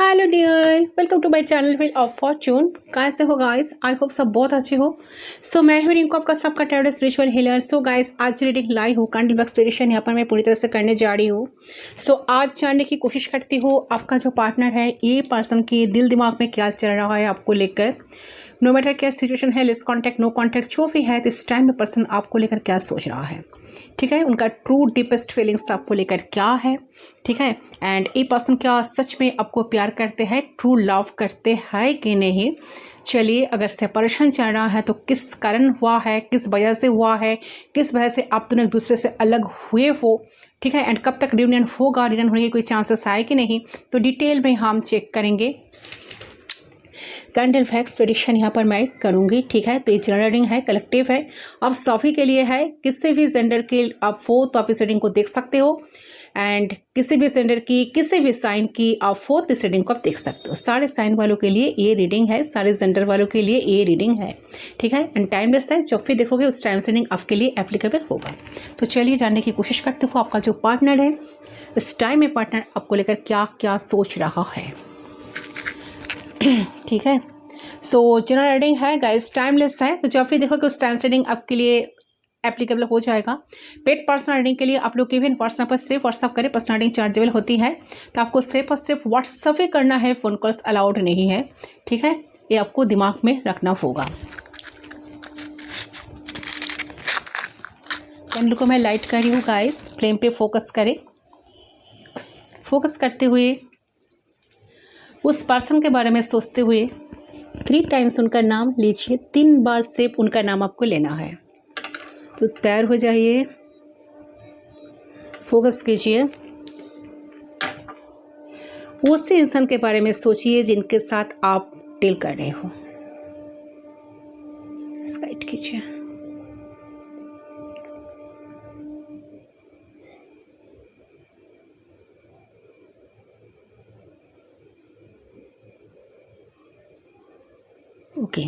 Hello dear, welcome to my channel wheel of fortune. कैसे हो guys? I hope सब बहुत अच्छे हो। सो मैं हूं रिंकू, आपका सबका tarot spiritual healer. So guys, आज रीडिंग लाई हूँ कैंडल बॉक्स प्रेडिक्शन यहाँ पर मैं पूरी तरह से करने जा रही हूँ। सो आज जानने की कोशिश करती हूँ आपका जो पार्टनर है, ये पर्सन के दिल दिमाग में क्या चल रहा है आपको लेकर। नो मैटर क्या सिचुएशन है, लेस कॉन्टैक्ट नो कॉन्टैक्ट जो भी है, तो इस टाइम में पर्सन आपको लेकर क्या सोच रहा है, ठीक है। उनका ट्रू डीपेस्ट फीलिंग्स आपको लेकर क्या है, ठीक है। एंड ये पर्सन क्या सच में आपको प्यार करते हैं, ट्रू लव करते हैं कि नहीं। चलिए, अगर सेपरेशन चल रहा है तो किस कारण हुआ है, किस वजह से हुआ है, किस वजह से आप दोनों एक दूसरे से अलग हुए हो, ठीक है। एंड कब तक रियूनियन होगा, रियूनियन होने के कोई चांसेस है कि नहीं, तो डिटेल में हम चेक करेंगे। कैंडल फैक्स प्रेडिक्शन यहाँ पर मैं करूँगी, ठीक है। तो ये जनरल रीडिंग है, कलेक्टिव है, आप सभी के लिए है। किसी भी जेंडर के आप हो तो आप इस रीडिंग को देख सकते हो। एंड किसी भी जेंडर की, किसी भी साइन की आप हो तो इस रीडिंग को आप देख सकते हो। सारे साइन वालों के लिए ये रीडिंग है, सारे जेंडर वालों के लिए ये रीडिंग है, ठीक है। एंड टाइमलेस है, जब भी देखोगे उस टाइम से रीडिंग आपके लिए एप्लीकेबल होगा। तो चलिए जानने की कोशिश करते हो आपका जो पार्टनर है, इस टाइम में पार्टनर आपको लेकर क्या क्या सोच रहा है, ठीक है। सो जनरल रीडिंग है गाइस, टाइमलेस है, तो जब भी देखो कि उस टाइम से रीडिंग आपके लिए एप्लीकेबल हो जाएगा। पेड पर्सनल रीडिंग के लिए आप लोग इवन पर्सनल पर सिर्फ व्हाट्सअप करें, पर्सनल रीडिंग चार्जेबल होती है, तो आपको सिर्फ और सिर्फ व्हाट्सअप ही करना है, फ़ोन कॉल्स अलाउड नहीं है, ठीक है। ये आपको दिमाग में रखना होगा। कैंडल को मैं लाइट कर रही हूँ गाइस, फ्लेम पे फोकस करें। फोकस करते हुए उस पर्सन के बारे में सोचते हुए 3 टाइम्स उनका नाम लीजिए। 3 बार सिर्फ उनका नाम आपको लेना है। तो तैयार हो जाइए, फोकस कीजिए। उसी इंसान के बारे में सोचिए जिनके साथ आप डील कर रहे हो। स्काइट कीजिए। ओके,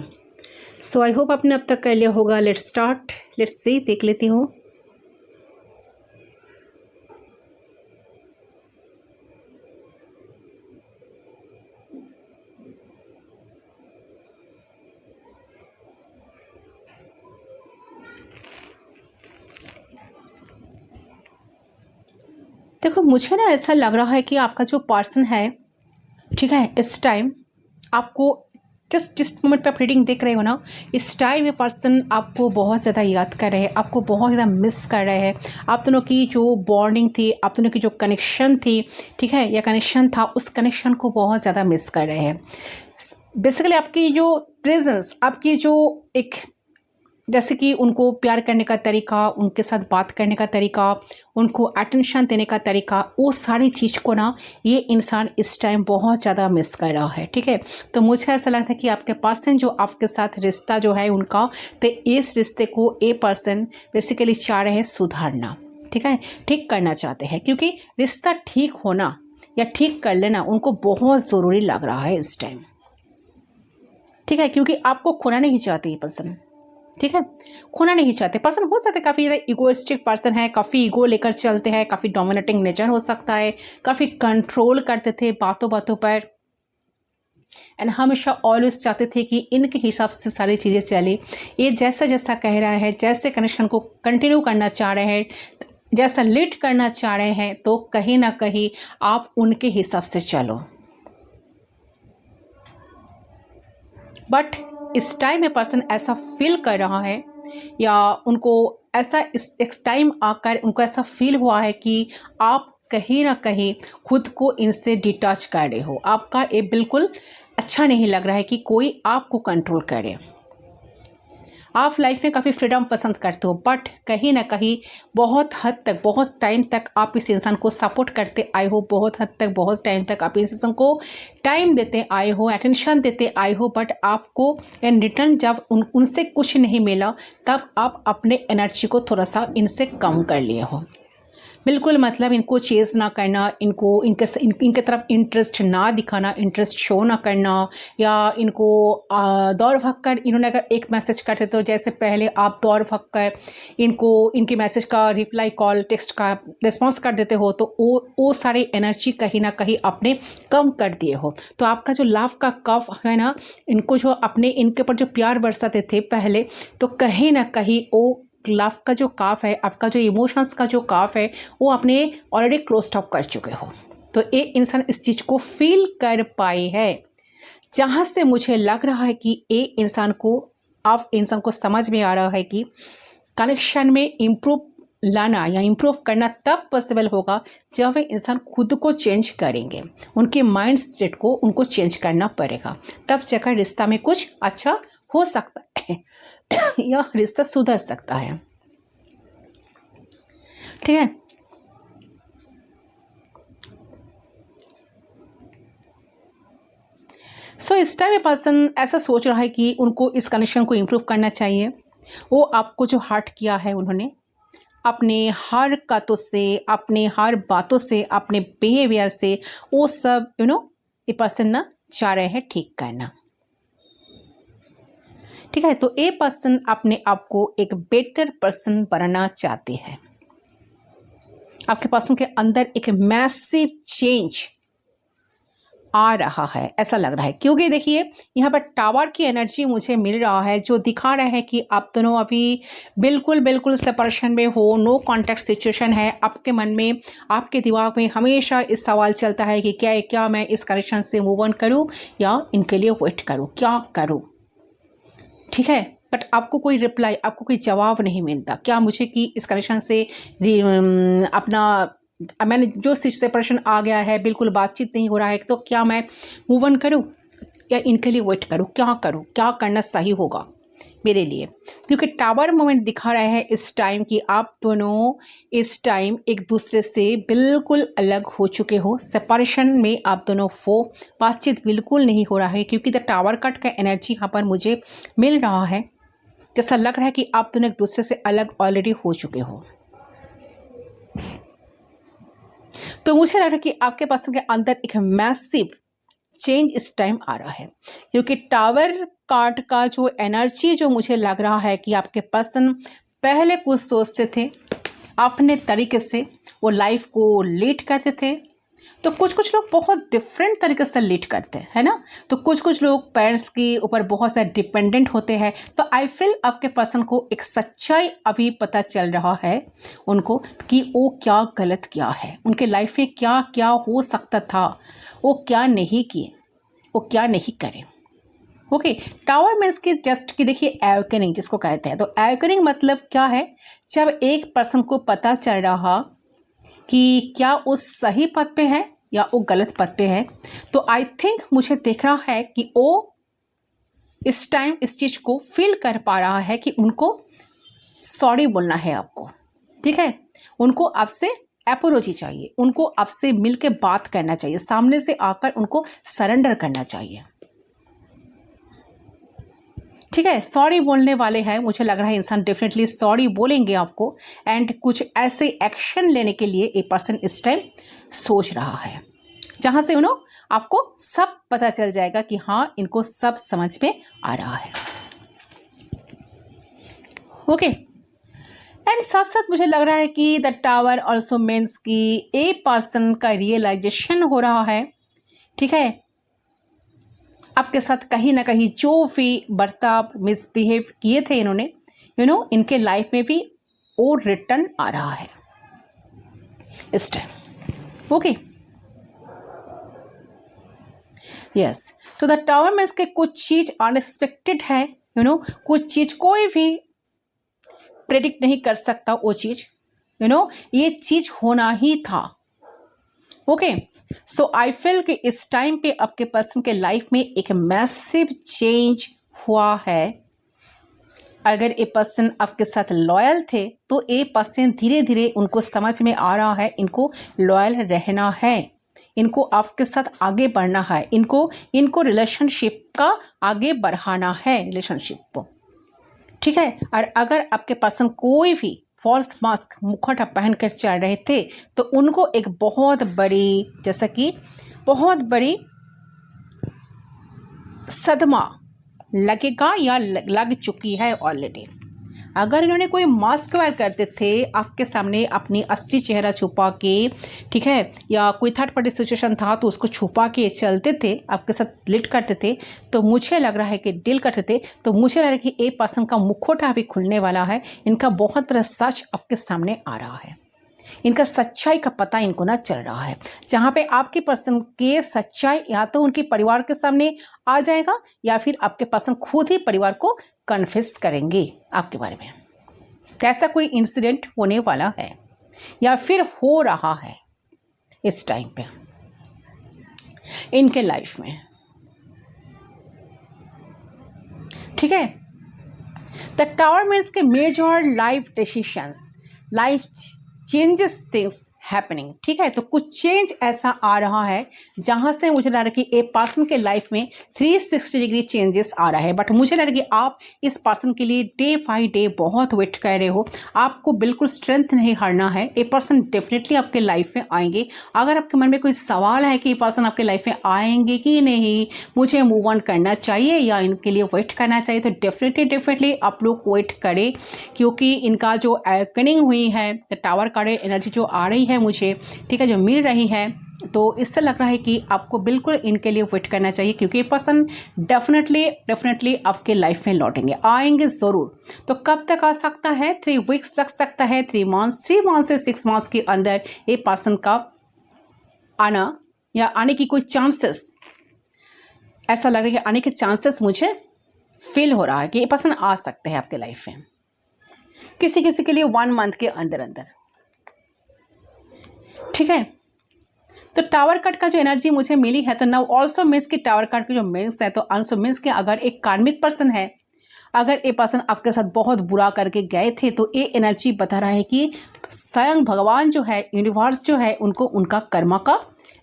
सो आई होप आपने अब तक कर लिया होगा। लेट्स स्टार्ट, लेट्स सी, देख लेती हूँ। देखो, मुझे ना ऐसा लग रहा है कि आपका जो पर्सन है, ठीक है, इस टाइम आपको जस्ट जिस मोमेंट पे आप रीडिंग देख रहे हो ना, इस टाइम ये पर्सन आपको बहुत ज़्यादा याद कर रहे हैं, आपको बहुत ज़्यादा मिस कर रहे हैं। आप दोनों की जो बॉन्डिंग थी, आप दोनों की जो कनेक्शन थी, ठीक है, या कनेक्शन था, उस कनेक्शन को बहुत ज़्यादा मिस कर रहे हैं। बेसिकली आपकी जो प्रेजेंस, आपकी जो एक, जैसे कि उनको प्यार करने का तरीका, उनके साथ बात करने का तरीका, उनको अटेंशन देने का तरीका, वो सारी चीज़ को ना ये इंसान इस टाइम बहुत ज़्यादा मिस कर रहा है, ठीक है। तो मुझे ऐसा लगता है कि आपके पर्सन जो आपके साथ रिश्ता जो है उनका, तो इस रिश्ते को ये पर्सन बेसिकली चाह रहे हैं सुधारना, ठीक है, ठीक करना चाहते हैं, क्योंकि रिश्ता ठीक होना या ठीक कर लेना उनको बहुत ज़रूरी लग रहा है इस टाइम, ठीक है। क्योंकि आपको खोना नहीं चाहते ये पर्सन, ठीक है, खोना नहीं चाहते। पर्सन हो सकता है काफ़ी ज़्यादा इगोइस्टिक पर्सन है, काफ़ी ईगो लेकर चलते हैं, काफ़ी डोमिनेटिंग नेचर हो सकता है, काफ़ी कंट्रोल करते थे बातों बातों पर, एंड हमेशा ऑलवेज चाहते थे कि इनके हिसाब से सारी चीज़ें चले। ये जैसा जैसा कह रहा है, जैसे कनेक्शन को कंटिन्यू करना चाह रहे हैं, जैसा लीड करना चाह रहे हैं, तो कहीं ना कहीं आप उनके हिसाब से चलो। बट इस टाइम में पर्सन ऐसा फील कर रहा है, या उनको ऐसा इस टाइम आकर उनको ऐसा फील हुआ है कि आप कहीं ना कहीं खुद को इनसे डिटैच कर रहे हो। आपका ये बिल्कुल अच्छा नहीं लग रहा है कि कोई आपको कंट्रोल करे। आप लाइफ में काफ़ी फ्रीडम पसंद करते हो, बट कहीं ना कहीं बहुत हद तक, बहुत टाइम तक आप इस इंसान को सपोर्ट करते आए हो, बहुत हद तक, बहुत टाइम तक आप इस इंसान को टाइम देते आए हो, अटेंशन देते आए हो, बट आपको इन रिटर्न जब उनसे कुछ नहीं मिला, तब आप अपने एनर्जी को थोड़ा सा इनसे कम कर लिए हो। बिल्कुल मतलब इनको चेज़ ना करना, इनके तरफ इंटरेस्ट ना दिखाना, इंटरेस्ट शो ना करना, या इनको दौड़ भाग कर इन्होंने अगर एक मैसेज करते तो जैसे पहले आप दौड़ भाग कर इनके मैसेज का रिप्लाई कॉल टेक्स्ट का रिस्पॉन्स कर देते हो, तो वो सारी एनर्जी कहीं ना कहीं आपने कम कर दिए हो। तो आपका जो लव का कफ है ना, इनको जो अपने इनके ऊपर जो प्यार बरसाते थे पहले, तो कहीं ना कहीं वो लव का जो काफ है, आपका जो इमोशंस का जो काफ है, वो आपने ऑलरेडी क्लोज अप कर चुके हो। तो ये इंसान इस चीज़ को फील कर पाए है, जहाँ से मुझे लग रहा है कि ये इंसान को समझ में आ रहा है कि कनेक्शन में इम्प्रूव लाना या इम्प्रूव करना तब पॉसिबल होगा जब वे इंसान खुद को चेंज करेंगे, उनके माइंड सेट को उनको चेंज करना पड़ेगा, तब जाकर रिश्ता में कुछ अच्छा हो सकता है या रिश्ता सुधर सकता है। ठीक है, सो इस टाइम में पर्सन ऐसा सोच रहा है कि उनको इस कनेक्शन को इम्प्रूव करना चाहिए। वो आपको जो हर्ट किया है उन्होंने, अपने हर बातों से, अपने हर बातों से, अपने बिहेवियर से, वो सब ये पर्सन ना चाह रहे हैं ठीक करना। ठीक है, तो ये पर्सन अपने आप को एक बेटर पर्सन बनाना चाहते हैं। आपके पर्सन के अंदर एक मैसिव चेंज आ रहा है, ऐसा लग रहा है, क्योंकि देखिए यहाँ पर टावर की एनर्जी मुझे मिल रहा है जो दिखा रहा है कि आप दोनों अभी बिल्कुल सेपरेशन में हो, नो कॉन्टैक्ट सिचुएशन है। आपके मन में, आपके दिमाग में हमेशा इस सवाल चलता है कि क्या मैं इस कनेक्शन से मूव ऑन करूँ या इनके लिए वेट करूँ, क्या करूँ। ठीक है, बट आपको कोई रिप्लाई, आपको कोई जवाब नहीं मिलता। क्या मुझे कि इस कनेक्शन से मैंने जो सेपरेशन आ गया है, बिल्कुल बातचीत नहीं हो रहा है, तो क्या मैं मूव ऑन करूँ या इनके लिए वेट करूँ, क्या करूँ, क्या करना सही होगा मेरे लिए। क्योंकि टावर मोमेंट दिखा रहा है इस टाइम कि आप दोनों इस टाइम एक दूसरे से बिल्कुल अलग हो चुके हो। सेपरेशन में आप दोनों वो बातचीत बिल्कुल नहीं हो रहा है, क्योंकि द टावर कट का एनर्जी यहाँ पर मुझे मिल रहा है। जैसा लग रहा है कि आप दोनों एक दूसरे से अलग ऑलरेडी हो चुके हो। तो मुझे लग रहा है कि आपके पर्सन के अंदर एक मैसिव चेंज इस टाइम आ रहा है, क्योंकि टावर कार्ड का जो एनर्जी जो मुझे लग रहा है कि आपके पर्सन पहले कुछ सोचते थे अपने तरीके से, वो लाइफ को लीड करते थे। तो कुछ लोग बहुत डिफरेंट तरीके से लीड करते हैं, है ना। तो कुछ लोग पेरेंट्स के ऊपर बहुत ज़्यादा डिपेंडेंट होते हैं। तो आई फील आपके पर्सन को एक सच्चाई अभी पता चल रहा है उनको कि वो क्या गलत किया है, उनके लाइफ में क्या क्या हो सकता था, वो क्या नहीं किए, वो क्या नहीं करे। ओके, टावर मीन्स कि जस्ट कि देखिए एवकनिंग जिसको कहते हैं। तो एवकनिंग मतलब क्या है, जब एक पर्सन को पता चल रहा कि क्या वो सही पथ पे है या वो गलत पथ पे है। तो आई थिंक मुझे देख रहा है कि वो इस टाइम इस चीज़ को फील कर पा रहा है कि उनको सॉरी बोलना है आपको। ठीक है, उनको आपसे एपोलॉजी चाहिए, उनको आपसे मिल के बात करना चाहिए, सामने से आकर उनको सरेंडर करना चाहिए। ठीक है, सॉरी बोलने वाले हैं। मुझे लग रहा है इंसान डेफिनेटली सॉरी बोलेंगे आपको, एंड कुछ ऐसे एक्शन लेने के लिए एक पर्सन इस टाइम सोच रहा है, जहाँ से आपको सब पता चल जाएगा कि हाँ, इनको सब समझ में आ रहा है। ओके, एंड साथ साथ मुझे लग रहा है कि द टावर ऑल्सो मीन्स कि ए पर्सन का रियलाइजेशन हो रहा है। ठीक है, आपके साथ कहीं ना कहीं जो भी बर्ताव मिसबिहेव किए थे इन्होंने, इनके लाइफ में भी वो रिटर्न आ रहा है इस टाइम। ओके, यस, तो द टावर में इसके कुछ चीज अनएक्सपेक्टेड है, कुछ चीज कोई भी प्रेडिक्ट नहीं कर सकता। वो चीज ये चीज होना ही था। ओके, सो आई फील कि इस टाइम पे आपके पर्सन के लाइफ में एक मैसिव चेंज हुआ है। अगर ये पर्सन आपके साथ लॉयल थे तो ये पर्सन धीरे धीरे उनको समझ में आ रहा है इनको लॉयल रहना है, इनको आपके साथ आगे बढ़ना है, इनको रिलेशनशिप का आगे बढ़ाना है, रिलेशनशिप को। ठीक है, और अगर आपके पर्सन कोई भी फॉल्स मास्क मुखौटा पहन कर चल रहे थे तो उनको एक बहुत बड़ी, जैसा कि बहुत बड़ी सदमा लगेगा या लग चुकी है ऑलरेडी। अगर इन्होंने कोई मास्क वेयर करते थे आपके सामने अपनी असली चेहरा छुपा के, ठीक है, या कोई थर्ड पार्टी सिचुएशन था तो उसको छुपा के चलते थे, आपके साथ लिट करते थे, तो मुझे लग रहा है कि डील करते थे, तो मुझे लग रहा है कि ए पर्सन का मुखौटा भी खुलने वाला है। इनका बहुत बड़ा सच आपके सामने आ रहा है। इनका सच्चाई का पता इनको ना चल रहा है, जहाँ पे आपके पर्सन के सच्चाई या तो उनके परिवार के सामने आ जाएगा या फिर आपके पर्सन खुद ही परिवार को कन्फेस करेंगे आपके बारे में। कैसा कोई इंसिडेंट होने वाला है या फिर हो रहा है इस टाइम पे इनके लाइफ में, ठीक है। द टावर मीन्स के major life decisions, life changes things happening, ठीक है। तो कुछ चेंज ऐसा आ रहा है जहाँ से मुझे लग रहा है कि एक पर्सन के लाइफ में 360 डिग्री चेंजेस आ रहा है। बट मुझे लग रहा है कि आप इस पर्सन के लिए डे बाई डे बहुत वेट कर रहे हो। आपको बिल्कुल स्ट्रेंथ नहीं हारना है। ए पर्सन डेफिनेटली आपके लाइफ में आएंगे। अगर आपके मन में कोई सवाल है कि ये पर्सन आपके लाइफ में आएंगे कि नहीं, मुझे मूव ऑन करना चाहिए या इनके लिए वेट करना चाहिए, तो डेफिनेटली आप लोग वेट करें, क्योंकि इनका जो कनिंग हुई है, टावर कार्ड एनर्जी जो आ रही है मुझे, ठीक है, जो मिल रही है, तो इससे लग रहा है कि आपको बिल्कुल इनके लिए वेट करना चाहिए, क्योंकि ये पर्सन डेफिनेटली आपके लाइफ में लौटेंगे, आएंगे ज़रूर। तो कब तक आ सकता है? 3 वीक्स लग सकता है, 3 मंथ्स, 3 मंथ से 6 मंथ्स के अंदर ये पर्सन का आना या आने की कोई चांसेस, ऐसा लग रहा है कि आने के चांसेस मुझे फील हो रहा है कि ये पर्सन आ सकते हैं आपके लाइफ में। किसी किसी के लिए 1 मंथ के अंदर अंदर, ठीक है। तो टावर कार्ड का जो एनर्जी मुझे मिली है, तो नाउ ऑल्सो मीन्स कि टावर कार्ड की जो मीन्स है, तो ऑल्सो मीन्स कि अगर एक कार्मिक पर्सन है, अगर ये पर्सन आपके साथ बहुत बुरा करके गए थे, तो ये एनर्जी बता रहा है कि स्वयं भगवान जो है, यूनिवर्स जो है, उनको उनका कर्मा का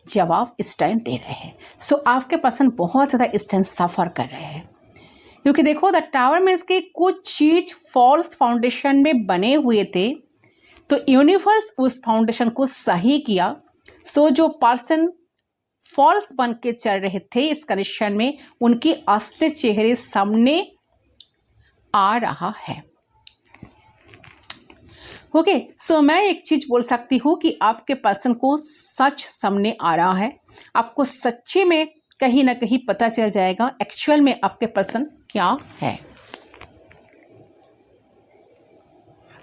जवाब इस टाइम दे रहे हैं। सो आपके पर्सन बहुत ज़्यादा इस टाइम सफ़र कर रहे हैं, क्योंकि देखो द टावर मीन्स कि कुछ चीज़ फॉल्स फाउंडेशन में बने हुए थे, तो यूनिवर्स उस फाउंडेशन को सही किया। सो जो पर्सन फॉल्स बन के चल रहे थे इस कनेक्शन में, उनकी असली चेहरे सामने आ रहा है। ओके, सो मैं एक चीज बोल सकती हूँ कि आपके पर्सन को सच सामने आ रहा है। आपको सच्चे में कहीं ना कहीं पता चल जाएगा एक्चुअल में आपके पर्सन क्या है।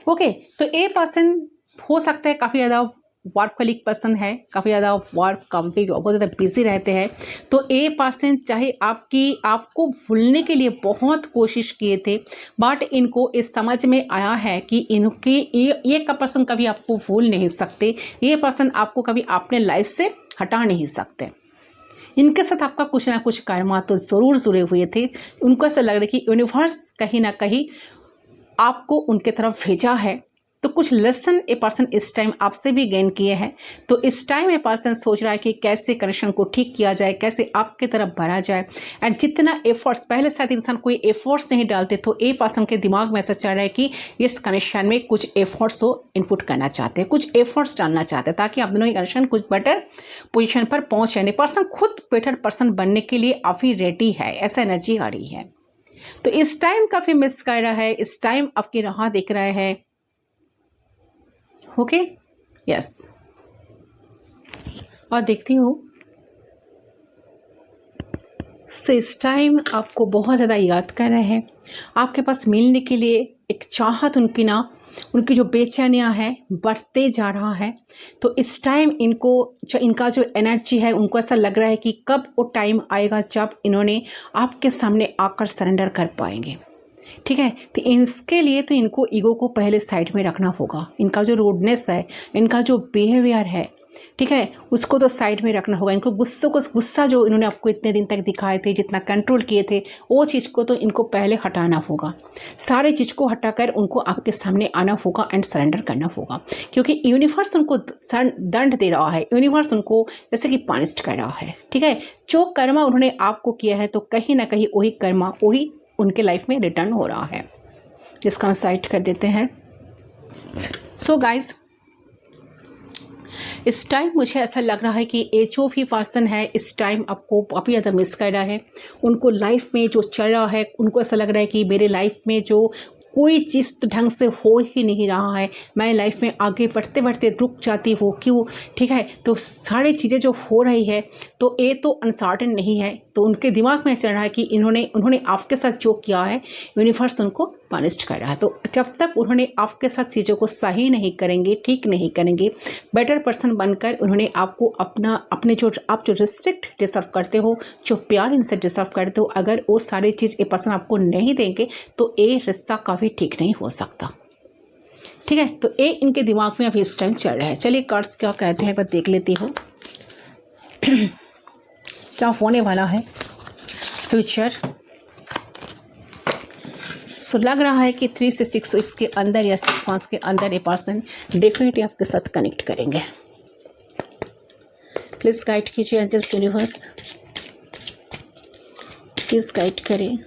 ओके, तो ये पर्सन हो सकता है काफ़ी ज़्यादा वर्कहोलिक पर्सन है, काफ़ी ज़्यादा वर्क कंप्लीट बहुत ज़्यादा बिजी रहते हैं। तो ये पर्सन चाहे आपको भूलने के लिए बहुत कोशिश किए थे, बट इनको इस समझ में आया है कि इनके ये का पर्सन कभी आपको भूल नहीं सकते। ये पर्सन आपको कभी अपने लाइफ से हटा नहीं सकते। इनके साथ आपका कुछ ना कुछ कर्मा तो ज़रूर जुड़े हुए थे। उनको ऐसा लग रहा है कि यूनिवर्स कहीं ना कहीं आपको उनके तरफ भेजा है। तो कुछ लेसन ए पर्सन इस टाइम आपसे भी गेन किए हैं। तो इस टाइम ए पर्सन सोच रहा है कि कैसे कनेक्शन को ठीक किया जाए, कैसे आपके तरफ बढ़ा जाए। एंड जितना एफर्ट्स पहले शायद इंसान कोई एफर्ट्स नहीं डालते, तो ए पर्सन के दिमाग में ऐसा चल रहा है कि इस कनेक्शन में कुछ एफर्ट्स को इनपुट करना चाहते हैं, कुछ एफर्ट्स डालना चाहते हैं, ताकि आप दोनों की कनेक्शन कुछ बेटर पोजिशन पर पहुँच जाए। पर्सन खुद बेटर पर्सन बनने के लिए काफ़ी रेडी है, ऐसा एनर्जी आ रही है। तो इस टाइम काफ़ी मिस कर रहा है, इस टाइम आपकी राह देख रहा है। ओके, यस, और देखती हूँ सो इस टाइम आपको बहुत ज़्यादा याद कर रहे हैं। आपके पास मिलने के लिए एक चाहत उनकी जो बेचैनियाँ है बढ़ते जा रहा है। तो इस टाइम इनका जो एनर्जी है, उनको ऐसा लग रहा है कि कब वो टाइम आएगा जब इन्होंने आपके सामने आकर सरेंडर कर पाएंगे। ठीक है, तो इसके लिए तो इनको ईगो को पहले साइड में रखना होगा। इनका जो रूडनेस है, इनका जो बिहेवियर है, ठीक है, उसको तो साइड में रखना होगा। इनको गुस्सा जो इन्होंने आपको इतने दिन तक दिखाए थे, जितना कंट्रोल किए थे, वो चीज़ को तो इनको पहले हटाना होगा। सारे चीज़ को हटाकर उनको आपके सामने आना होगा एंड सरेंडर करना होगा, क्योंकि यूनिवर्स उनको दंड दे रहा है। यूनिवर्स उनको जैसे कि पनिश्ड कर रहा है। ठीक है, जो कर्मा उन्होंने आपको किया है, तो कहीं ना कहीं वही कर्मा वही उनके लाइफ में रिटर्न हो रहा है, जिसका हम साइड कर देते हैं। सो गाइज, इस टाइम मुझे ऐसा लग रहा है कि ये जो भी पर्सन है इस टाइम आपको काफ़ी ज़्यादा मिस कर रहा है। उनको लाइफ में जो चल रहा है, उनको ऐसा लग रहा है कि मेरे लाइफ में जो कोई चीज़ तो ढंग से हो ही नहीं रहा है, मैं लाइफ में आगे बढ़ते बढ़ते रुक जाती हूँ, क्यों? ठीक है, तो सारी चीज़ें जो हो रही है तो ये तो अनसर्टेन नहीं है। तो उनके दिमाग में चल रहा है कि उन्होंने आपके साथ जो किया है यूनिवर्स उनको पनिश कर रहा है। तो जब तक उन्होंने आपके साथ चीज़ों को सही नहीं करेंगे, ठीक नहीं करेंगे, बेटर पर्सन बनकर उन्होंने आपको अपने जो आप जो रिस्पेक्ट डिजर्व करते हो, जो प्यार इनसे डिजर्व करते हो, अगर वो सारी चीज़ ये पर्सन आपको नहीं देंगे तो ये रिश्ता कभी ठीक नहीं हो सकता। ठीक है, तो ये इनके दिमाग में अभी इस टाइम चल रहा है। चलिए कार्ड्स क्या कहते हैं एक बार देख लेती हूँ क्या होने वाला है फ्यूचर। सो लग रहा है कि 3 से 6 वीक्स के अंदर या 6 मंथ्स के अंदर ये पर्सन डेफिनेटली आपके साथ कनेक्ट करेंगे। प्लीज़ गाइड कीजिए एंजल्स यूनिवर्स, प्लीज़ गाइड करें।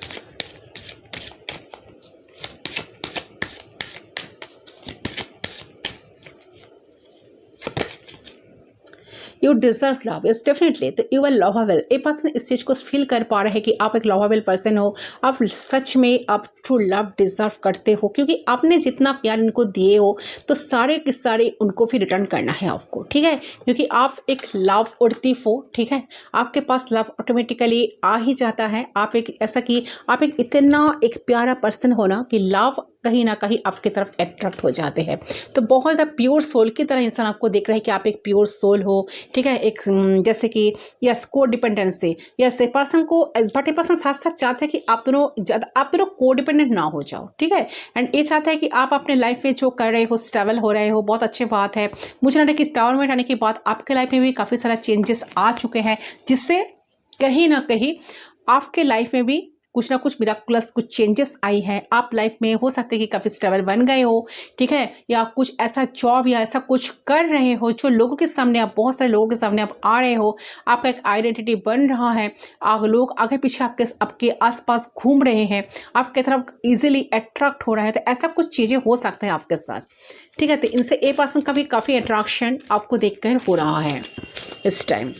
You deserve love, is definitely तो यू आर लवेबल। ये पर्सन इस चीज़ को फील कर पा रहे हैं कि आप एक लवेबल पर्सन हो, आप सच में आप ट्रू लव डिजर्व करते हो, क्योंकि आपने जितना प्यार इनको दिए हो तो सारे के सारे उनको भी रिटर्न करना है आपको। ठीक है, क्योंकि आप एक लव उड़ती हो। ठीक है, आपके पास लव ऑटोमेटिकली आ ही जाता है। आप एक ऐसा कि आप एक इतना एक प्यारा पर्सन हो ना कि लव कहीं ना कहीं आपकी तरफ अट्रैक्ट हो जाते हैं। तो बहुत ज़्यादा प्योर सोल की तरह इंसान आपको देख रहा है कि आप एक प्योर सोल हो। ठीक है, एक जैसे कि यस को डिपेंडेंसी, यस ए पर्सन को, बट ए पर्सन साथ साथ चाहते हैं कि आप दोनों को डिपेंडेंट ना हो जाओ। ठीक है, एंड ये चाहता है कि आप अपने लाइफ में जो कर रहे हो, स्टेबल हो रहे हो, बहुत अच्छी बात है। मुझे लगता है कि टावर में आने के बाद आपके लाइफ में भी काफ़ी सारा चेंजेस आ चुके हैं, जिससे कहीं ना कहीं आपके लाइफ में भी कुछ ना कुछ मिराकुलस कुछ चेंजेस आई है। आप लाइफ में हो सकते हैं कि काफ़ी स्टेबल बन गए हो। ठीक है, या कुछ ऐसा जॉब या ऐसा कुछ कर रहे हो जो लोगों के सामने, आप बहुत सारे लोगों के सामने आप आ रहे हो, आपका एक आइडेंटिटी बन रहा है। लोग आगे पीछे आपके आसपास घूम रहे हैं, आपके तरफ इजीली अट्रैक्ट हो रहा है। तो ऐसा कुछ चीज़ें हो सकता है आपके साथ। ठीक है, तो इनसे ए पर्सन का भी काफ़ी अट्रैक्शन आपको देखकर हो रहा है इस टाइम।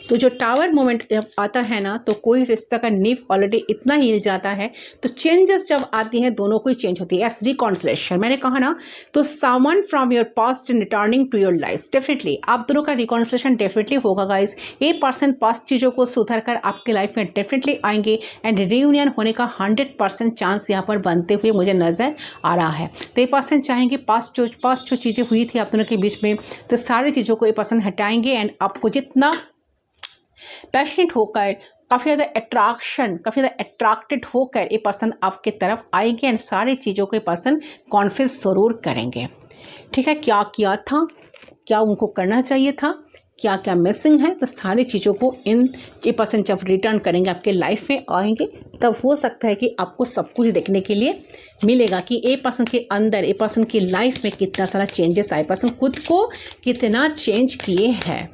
तो जो टावर मोमेंट जब आता है ना, तो कोई रिश्ता का नींव ऑलरेडी इतना हिल जाता है, तो चेंजेस जब आती हैं दोनों को ही चेंज होती है। एस रिकॉन्सिलेशन मैंने कहा ना, तो someone from your past returning to your life, definitely आप दोनों का रिकॉन्सिलेशन डेफिनेटली होगा गाइस। ये पर्सन पास्ट चीज़ों को सुधर कर आपके लाइफ में डेफिनेटली आएंगे एंड रियूनियन होने का 100% चांस यहाँ पर बनते हुए मुझे नज़र आ रहा है। तो ये पर्सन चाहेंगे पास्ट जो चीज़ें हुई थी आप दोनों के बीच में, तो सारी चीज़ों को ये पर्सन हटाएंगे एंड आपको जितना पैशनेट होकर, काफ़ी ज़्यादा अट्रैक्टेड होकर ये पर्सन आपके तरफ आएंगे एंड सारी चीज़ों को ये पर्सन कॉन्फेस ज़रूर करेंगे। ठीक है, क्या किया था, क्या उनको करना चाहिए था, क्या क्या मिसिंग है, तो सारी चीज़ों को ये पर्सन जब रिटर्न करेंगे, आपके लाइफ में आएंगे, तब हो सकता है कि आपको सब कुछ देखने के लिए मिलेगा कि ए पर्सन के अंदर, ए पर्सन की लाइफ में कितना सारा चेंजेस आए, पर्सन खुद को कितना चेंज किए हैं।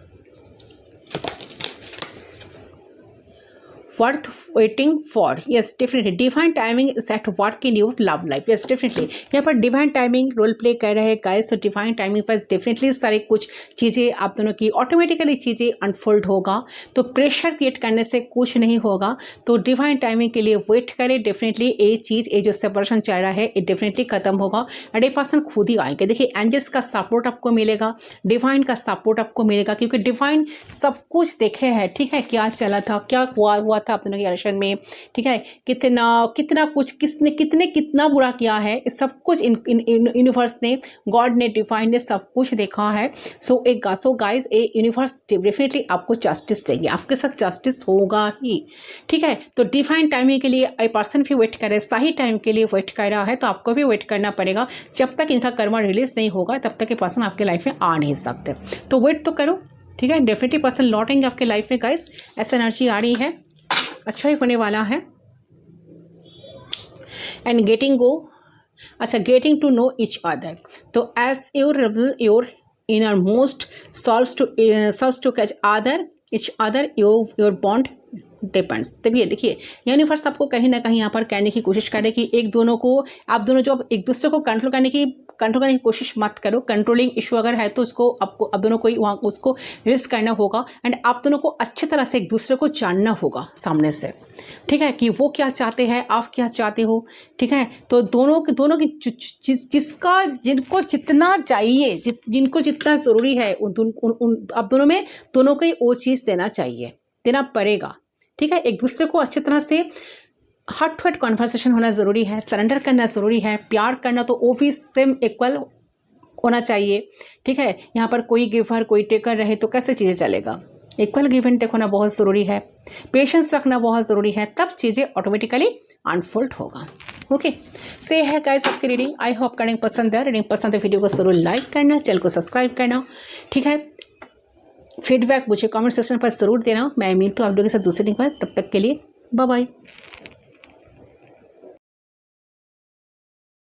worth waiting for, yes definitely divine timing is at work in your love life, yes definitely यहाँ पर डिवाइन टाइमिंग रोल प्ले कर रहे हैं गाइस। तो डिवाइन टाइमिंग पर डेफिनेटली सारे कुछ चीज़ें आप दोनों की ऑटोमेटिकली चीज़ें अनफोल्ड होगा। तो प्रेशर क्रिएट करने से कुछ नहीं होगा, तो डिवाइन टाइमिंग के लिए वेट करें। डेफिनेटली ये चीज़, ये जो सेपरेशन चल रहा है, ये डेफिनेटली खत्म होगा एंड ये पर्सन खुद ही आएंगे। देखिए एंजल्स का सपोर्ट आपको मिलेगा, डिवाइन का सपोर्ट आपको मिलेगा, क्योंकि डिवाइन सब कुछ देखे है। ठीक है, क्या चला था, क्या हुआ था आप दोनों के रिलेशन में। ठीक है, कितना कुछ किसने कितना बुरा किया है, सब कुछ यूनिवर्स ने, गॉड ने, डिवाइन ने सब कुछ देखा है। सो गाइस, ए यूनिवर्स डेफिनेटली आपको जस्टिस देंगे, आपके साथ जस्टिस होगा ही। ठीक है, तो डिवाइन टाइमिंग के लिए ए पर्सन भी वेट कर रहे हैं, सही टाइम के लिए वेट कर रहा है, तो आपको भी वेट करना पड़ेगा। जब तक इनका कर्मा रिलीज नहीं होगा तब तक ये पर्सन आपके लाइफ में आ नहीं सकते, तो वेट तो करो। ठीक है, डेफिनेटली पर्सन लौटेंगे आपके लाइफ में गाइस, ऐसा एनर्जी आ रही है, अच्छा ही होने वाला है। And getting to know each other, तो as your reveal your innermost souls to catch other each other your bond depends. तभी देखिए यूनिवर्स आपको कहीं ना कहीं यहाँ पर कहने की कोशिश करे कि आप दोनों जो एक दूसरे को कंट्रोल करने की कंट्रोल करने की कोशिश मत करो। कंट्रोलिंग इशू अगर है तो उसको आपको आप दोनों को ही वहाँ उसको रिस्क करना होगा एंड आप दोनों को अच्छी तरह से एक दूसरे को जानना होगा सामने से, ठीक है, कि वो क्या चाहते हैं, आप क्या चाहते हो, ठीक है। तो दोनों की जिसका जिनको जितना चाहिए, जिनको जितना ज़रूरी है आप दोनों में दोनों को ही वो चीज़ देना चाहिए, देना पड़ेगा, ठीक है। एक दूसरे को अच्छी तरह से हार्ट टू हार्ट कॉन्वर्सेशन होना ज़रूरी है, सरेंडर करना ज़रूरी है, प्यार करना तो वो भी सेम इक्वल होना चाहिए, ठीक है। यहाँ पर कोई गिवर कोई टेकर रहे तो कैसे चीज़ें चलेगा। इक्वल गिव एंड टेक होना बहुत ज़रूरी है, पेशेंस रखना बहुत ज़रूरी है, तब चीज़ें ऑटोमेटिकली अनफोल्ड होगा। ओके, से है गाइस आपकी रीडिंग। आई होप रीडिंग पसंद है। रीडिंग पसंद है वीडियो को ज़रूर लाइक करना, चैनल को सब्सक्राइब करना, ठीक है। फीडबैक मुझे कमेंट सेक्शन पर ज़रूर देना। मैं मिलती हूँ आप लोगों के साथ दूसरी रीडिंग पर, तब तक के लिए बाय बाय।